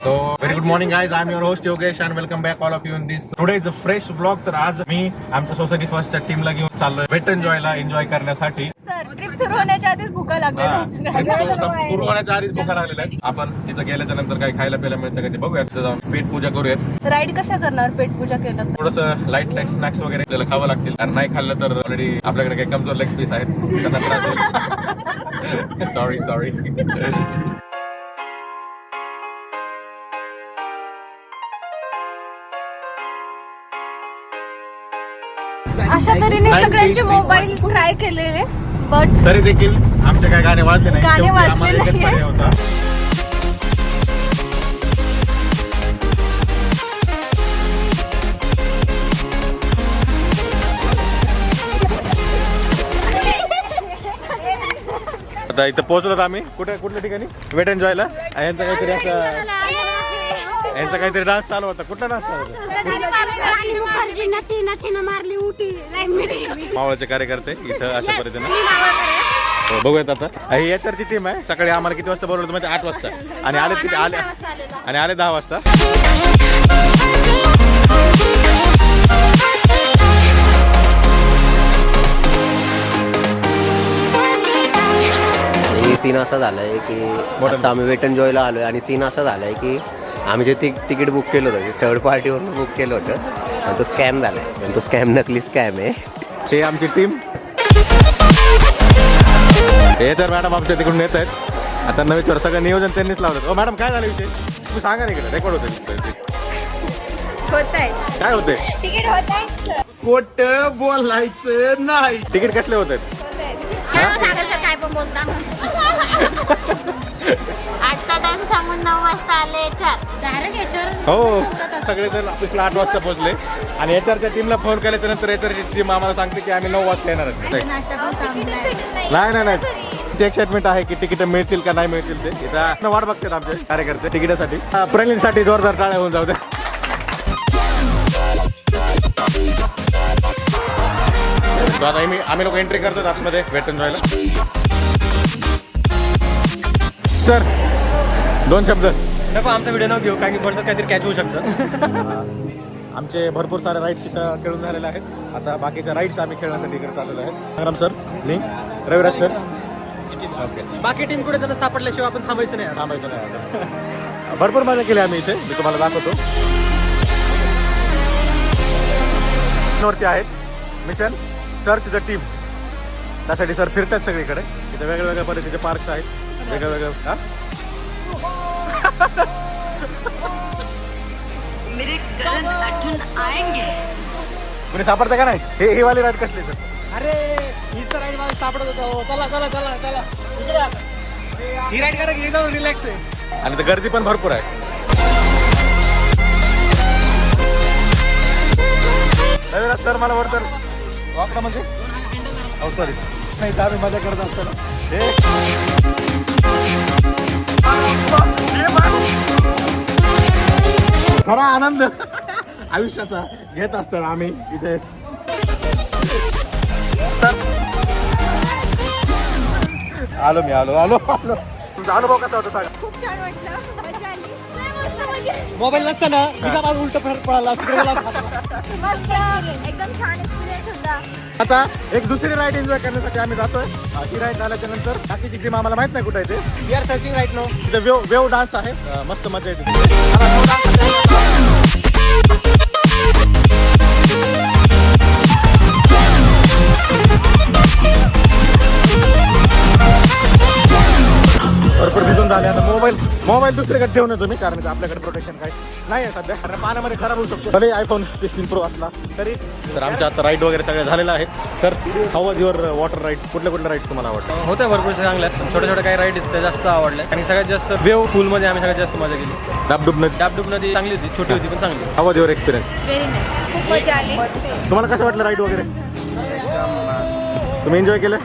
So very good morning guys, I'm your host Yogesh and welcome back all of you in this today is a fresh vlog. तर आज मी आमच्या society फर्स्टच्या टीमला घेऊन चाललोय weight एन्जॉयला enjoy करण्यासाठी. Sir trip सुरू होण्याच्या आधीच भुका लागल्या. सुरू होण्याच्या आधीच भुका लागलेल्या आहेत. आपण तिथं गेल्याच्या नंतर काही खायला प्यायला मिळतं का ते बघूया. तिथं जाऊन पेट पूजा करूयात. राईड कशा करणार पेट पूजा केलं? थोडंसं लाईट स्नॅक्स वगैरे आपल्याला खावं लागतील कारण नाही खाल्लं तर ऑलरेडी आपल्याकडे काही कमजोर लेग पीस आहेत त्यांना त्रास होईल. सॉरी अशा तऱ्हेने सगळ्यांचे मोबाईल ट्राय केलेले बट तरी देखील आमचे काय गाणे वाजले नाही. गाणे वाजले आम्हाला एकच पर्याय होता. आता इथं पोहोचलो आम्ही कुठल्या ठिकाणी वेट एन्जॉयला. यांचा काहीतरी डान्स चालू होता. कुठला डान्स चालू होता? मावळचे कार्यकर्ते इथं अशा पद्धतीने बघूयात. आता ही याच्यावरची टीम आहे. सकाळी आम्हाला किती वाजता बोलवलं म्हणजे 8 वाजता आणि आले 10 वाजता. सीन असा झालाय की आता आम्ही वेट एन्जॉयला आलोय आणि सीन असा झालाय की आम्ही जे तिकीट बुक केलं होतं थर्ड पार्टीवरून बुक केलं होतं आणि तो स्कॅम झालाय. आणि तो स्कॅम नकली स्कॅम आहे. हे आमची टीम हे तर मॅडम आमच्या तिकडून येत आहेत. आता नवीन सगळं नियोजन त्यांनीच लावलं. मॅडम काय झालं विषय तुम्ही सांगा ना. इकडे रेकॉर्ड होते काय होते. तिकीट होत आहे खोट बोलायचं नाही. तिकीट कसले होते. काय पण बोलता. आजचा टाइम सांगून 9 वाजता आले हो. सगळेजण ऑफिसला 8 वाजता पोहोचले आणि एचआरच्या टीमला फोन केल्याच्या नंतर एचआरची टीम आम्हाला सांगते की आम्ही 9 वाजता येणार. नाही ती एक्साइटमेंट आहे की तिकीट मिळतील का नाही मिळतील ते. इथं वाट बघतात आमचे कार्यकर्ते तिकिटासाठी. प्रेलिनसाठी जोरदार टाळ्या होऊन जाऊ द्या. आता आम्ही लोक एंट्री करतो आतमध्ये वेट एन्जॉयला. सर 2 शब्द नको आमचा व्हिडिओ न घेऊ कारण की थोडंसं काहीतरी कॅच होऊ शकतं. आमचे भरपूर सारे राईड्स इथं खेळून झालेले आहेत. आता बाकीच्या राईड्स आम्ही खेळण्यासाठी इकडे चाललेलो आहे. संग्राम सर मी रविराज सर. ओके बाकी टीम कुठे त्यांना सापडल्याशिवाय आपण थांबायचं नाही आता. भरपूर मजा केली आम्ही इथे. मी तुम्हाला दाखवतो. वरती आहेत मिशन सर्च द टीम. त्यासाठी सर फिरतात सगळीकडे. इथे वेगवेगळ्या पद्धतीचे पार्क्स आहेत. वेगवेगळं कुणी सापडतं का नाही. ही वाली राईड कसली सर. अरे ही तर राईड मला सापडत होता. चला इकडे ही राईड करा की एकदम रिलॅक्स आहे आणि गर्दी पण भरपूर आहे. रविराज सर मला वाटतं वाकडा म्हणजे सॉरी नाही तर आम्ही मजा करत असताना खरा आनंद आयुष्याचा घेत असताना आम्ही इथे आलो. तुमचा अनुभव कसा होता सांगा. खूप छान वाटलं. मजा आली. मस्त मजा. मोबाईल नसताना उलट फरक पडाला. मस्त एकदम छान एक्सपिरियन्स होता. आता एक दुसरी राईड एन्जॉय करण्यासाठी आम्ही जातोय. ही राईड झाल्याच्या नंतर बाकीची टीम आम्हाला माहित नाही कुठे येते. We are searching right no. तिथे वेव डान्स आहे. मस्त मजा येते. भरपूर भिजून झाले. आता मोबाईल दुसरीकडे ठेवून येतो मी कारण आपल्याकडे प्रोटेक्शन काही नाही आहे सध्या. कारण पाण्यामध्ये खराब होऊ शकतो. भले iPhone 15 Pro असला तरी. तर आमच्या आता राईड वगैरे सगळे झालेलं आहेत. तर how was your water ride. कुठल्या राईड तुम्हाला आवडतं. होत्या भरपूर चांगल्या. छोट्या काही राईड त्या जास्त आवडल्या आणि सगळ्यात जास्त वेव पूलमध्ये आम्ही सगळ्यात जास्त मजा केली. डाबडुब नदी चांगली होती. छोटी होती पण चांगली. How was your experience. Very nice. खूप मजा आली. तुम्हाला कसं वाटलं राईड वगैरे. तुम्ही एन्जॉय केलं.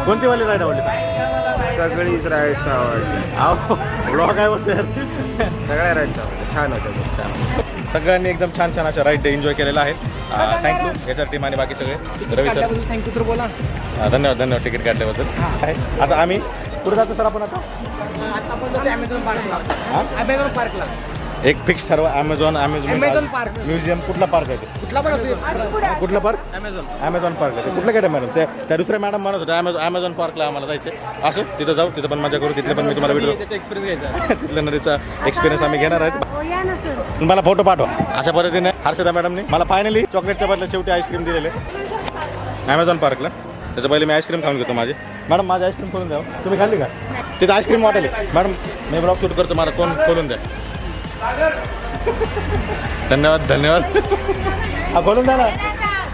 कोणती वाली राईड आवडली. सगळीच राईड्स आवडल्या. ब्लॉग काय होतं सगळ्या राईड्स आवडल्या. छान होत्या. सगळ्यांनी एकदम छान अशा राईड एन्जॉय केलेला आहे. थँक्यू याच्या टीम आणि बाकी सगळे. रवी सर थँक्यू तर बोला. धन्यवाद तिकीट काढल्याबद्दल. आता आम्ही पुढे जातो सर. आपण आता अमेझॉन पार्कला एक फिक्स ठरवा अमेझॉन Amazon Park. म्युझियम कुठला पार्क आहे ते? कुठला पण असू कुठला पार्क? अमेझॉन अमेझॉन पार्क आहे कुठल्या काय मॅडम त्या दुसऱ्या मॅडम म्हणत होत्या अमेझॉन पार्कला आम्हाला जायचे असो तिथं जाऊ तिथं पण मजा करू तिथले पण मी तुम्हाला व्हिडिओ त्याचा एक्सपिरियन्स घ्यायचा. तिथल्या नदीचा एक्सपिरियन्स आम्ही घेणार आहेत मला फोटो पाठवा अशा पद्धतीने हर्षदा मॅडमने मला फायनली चॉकलेटच्या बदल्यात शेवटी आईस्क्रीम दिलेले अमेझॉन पार्कला त्याच्या पहिले मी आईस्क्रीम खाऊन घेतो माझी मॅडम माझी आईस्क्रीम खोलून द्या तुम्ही खाल्ली का तिथं आईस्क्रीम वाटेल मॅडम मी ब्लॉग शूट करतो मला कोण खोलून द्या धन्यवाद हा खोलून द्या ना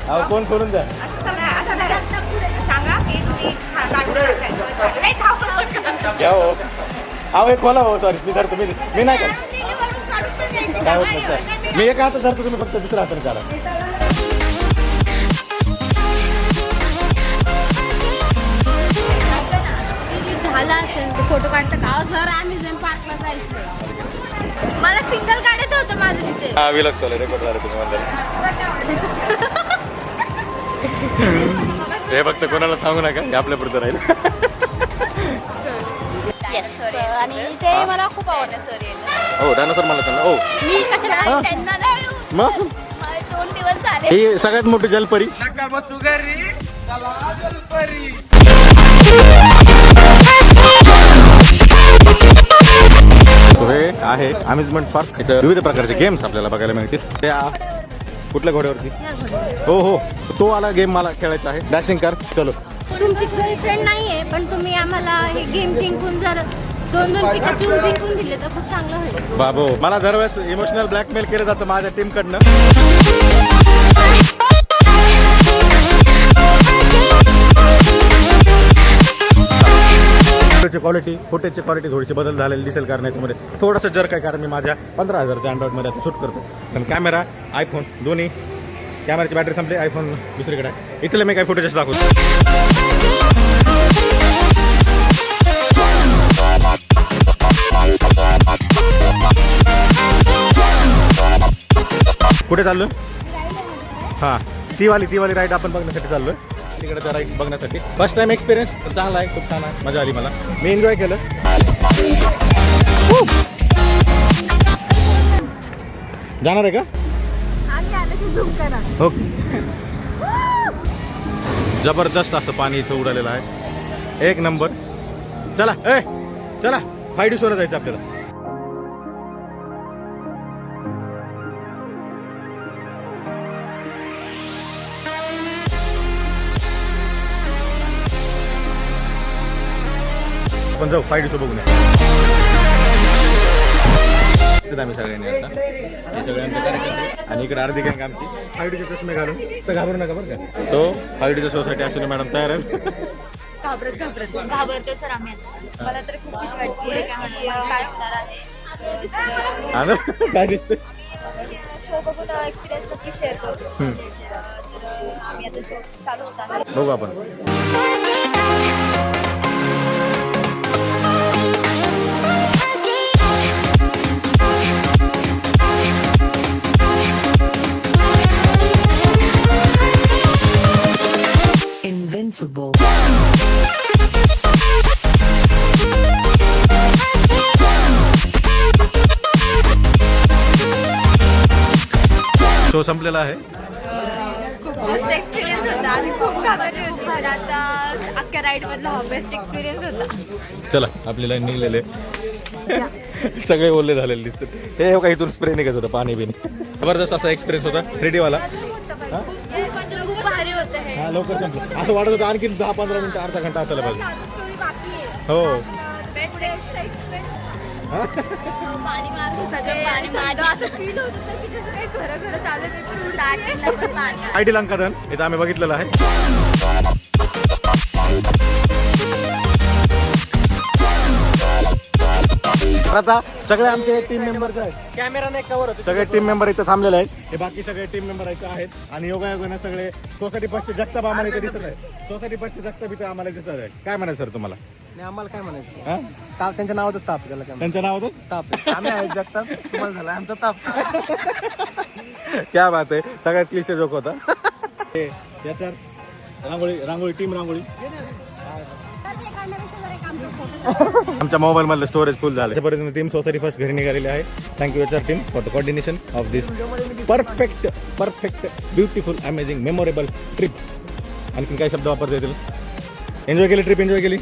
अहो कोण खोलून द्या घ्या हो अहो एक खोला हो सॉरी मी धरतो मी नाही का काय होत नाही सर मी एक हातात धरतो तुम्ही फक्त दुसऱ्या हाताने काढा झाला असेल तर फोटो काढता का सर अमेझॉन पार्कला जायचं मला सिंगल काढायचं होतं माझं तिथे हा विलग चालू रेकॉर्ड झालं तुम्ही हे फक्त कोणाला सांगू नका हे आपल्या पुरतं राहील आणि ते मला खूप आवडतं सर हो त्यानंतर मला सांगा हो मी कशाला त्यांना नाही मग 2 दिवस झाले ही सगळ्यात मोठी जलपरी नका बसू घरी चला जलपरी. हे आहे अम्युजमेंट पार्क इथं विविध प्रकारचे गेम्स आपल्याला बघायला मिळतील ते कुठल्या घोड्यावरती हो तो वाला गेम मला खेळायचा आहे डॅशिंग कार चलो तुमची गर्लफ्रेंड नाहीये पण तुम्ही आम्हाला हे गेम जिंकून जर 2-2 पिकाची जिंकून दिले तर खूप चांगलं होईल बाबो मला दरवेळेस इमोशनल ब्लॅकमेल केलं जातं माझ्या टीम कडनं क्वालिटी फुटेजची क्वालिटी थोडीशी बदल झालेली दिसेल कारण याच्यामध्ये थोडंसं जर काय कारण मी माझ्या 15,000च्या अँड्रॉइडमध्ये आता शूट करतो पण कॅमेरा आयफोन दोन्ही कॅमेराची बॅटरी संपली आयफोन दुसरीकडे आहे इथले मी काही फुटेजेस दाखवतो कुठे चाललो हां ती वाली राईड आपण बघण्यासाठी चाललोय तिकडे राईड बघण्यासाठी फर्स्ट टाइम एक्सपिरियन्स तर चांगला आहे खूप छान आहे मजा आली मला मी एन्जॉय केलं जाणार आहे का आम्ही आलो की झूम करा ओके जबरदस्त असं पाणी इथं उडालेलं आहे एक नंबर चला चला 5 दिवसाला जायचं आपल्याला पण जाऊ 5 दिवस बघून आम्ही सगळ्यांनी आता हे सगळे आमचे कार्यकर्ते आणि इकडे अर्धी गँग आमची 5 दिवस चष्मे घालून तर घाबरू नका बरं का तो 5 दिवस सोसायटी असून मॅडम तयार आहे घाबरतो सर आम्ही मला तर खूप भीती वाटते काय होणार आहे हा ना काय दिसतंय शो बघून एक्सपिरियन्स नक्की शेअर करतो तर आम्ही आता शो चालू होता बघू आपण Invincible. शो संपलेला आहे खूप बेस्ट एक्सपिरियन्स होता आधी खूप घाबरली होती पण आता अख्ख्या राईड मधला हा बेस्ट एक्सपिरियन्स होता चला आपली लाईन निघलेले सगळे ओले झालेले दिसतात हे का इथून स्प्रे निघत होतं पाणी बिनी जबरदस्त असा एक्सपिरियन्स होता 3D वाला खूप भारी होतं हे हा लवकर संपलं असं वाटत होतं आणखी 10-15 मिनिटं अर्धा घंटा असायला पाहिजे बाकी आहे हो बेस्ट एक्सपिरियन्स पाणी मारतो सगळं पाणी मारतो असं फील होत होतं की जसं काही खरं चालत आहे स्टार्टिंगला पण पाणी आयटी लंकादन इथं आम्ही बघितलेलं आहे आता सगळे आमचे टीम मेंबर आहेत कॅमेरा नाही कव्हर होते सगळे टीम मेंबर इथं थांबलेले आहेत हे बाकी सगळे टीम मेंबर इथं आहेत आणि योगायोगाने सगळे सोसायटी पक्षी जगताप आम्हाला इथे दिसत आहे सोसायटी पक्षी जगताप इथं आम्हाला दिसत आहे काय म्हणायचं सर तुम्हाला नाही आम्हाला काय म्हणायचं हा? ताप त्यांच्या नावातच ताप त्याला काय त्यांचं नाव होतं ताप आम्ही आहेत जगताप तुम्हाला झाला आमचा ताप क्या बात आहे सगळ्यात क्लिशे जोक होता हे याच्यात रांगोळी टीम रांगोळी काढण्यापेक्षा जर एक आमचा फोटो आमच्या मोबाईल मधलं स्टोरेज फुल झालं. अशा पद्धतीने टीम सोसायटी फर्स्ट घरी निघालेली आहे. Thank you H R team for the coordination of this perfect beautiful amazing memorable trip. आणखी काय शब्द वापरता येतील? एन्जॉय केली ट्रिप, एन्जॉय केली.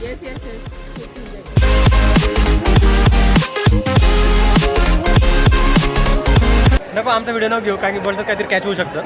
नको आमचा व्हिडिओ नको घेऊ कारण की बोलतात काहीतरी कॅच होऊ शकतं.